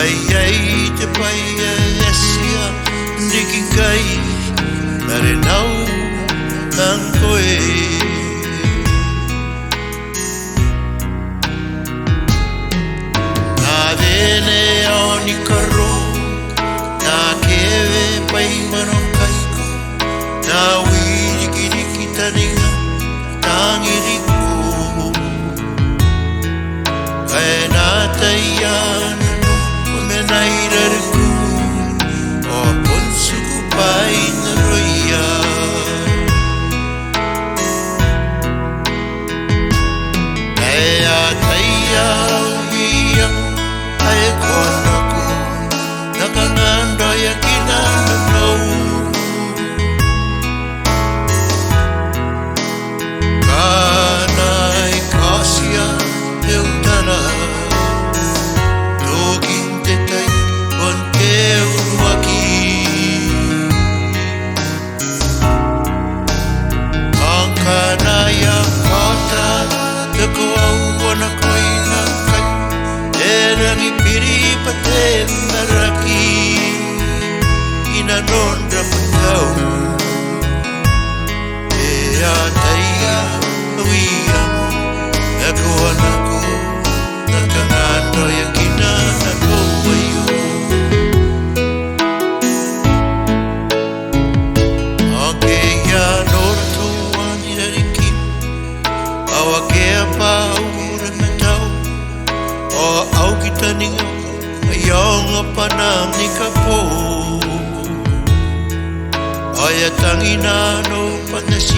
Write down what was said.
Ai ai te pai e esia Niki kai Nare nau Nang koe Nā vene au ni karo Nā kewe pai mano kaiko Nā wiriki riki taringa Tangi riku Ai nā taiana Menai rariku O ponsuku pai na roia Ai a taia uia Ai konaku Nakanganda ya kina nanau Kana i kasia e utana Ina nonda patau E a taia uia E koanaku Na kangano ya kina na kowayu Ake ia nora tuani hariki Awa kea pa ura na tau O au ki taninga Ayonga panam ni kapo Aya tangina no panasi